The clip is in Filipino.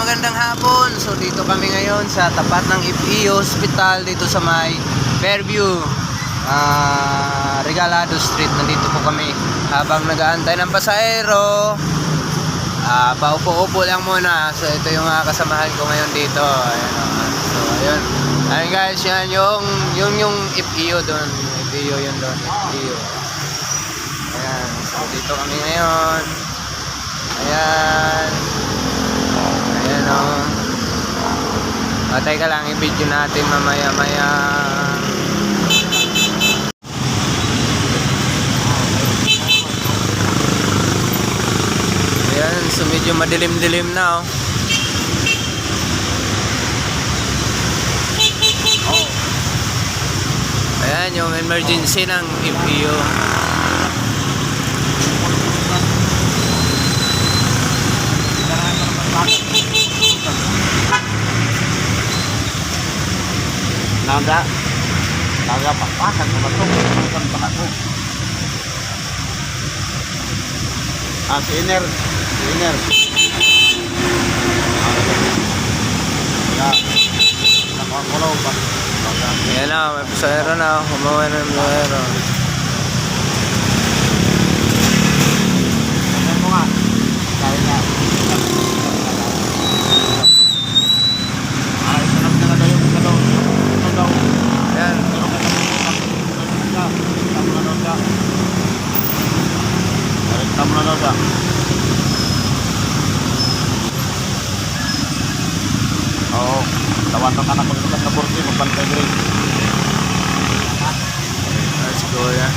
magandang hapon. So dito kami ngayon sa tapat ng FE Hospital dito sa may Fairview, Regalado Street. Nandito po kami habang nag-aantay ng pasahero. Paupo-upo lang muna. So ito yung kasamahan ko ngayon dito. Ayan, so ayun. Ayun guys, yan yung FEO doon. FEO yun doon. FEO. Ayan. So dito kami ngayon. Ayan. Ayan o. Patay ka lang, i-video natin mamaya-maya. Ayan, so medyo madilim-dilim na o. Ayan yung emergency ng FEO. Naga papasan ko bato kan bako. Inner. Ya. Nakakulaw pa. Ayan na, may pasahero na. Umuwi na yung pasahero. Ano mo nga? Dahil na. Sanap na daw yung daw. Ayan. Tama na daw. Oo, tawan ng anak ko sa Burti, magbantay rin. Let's go, yeah.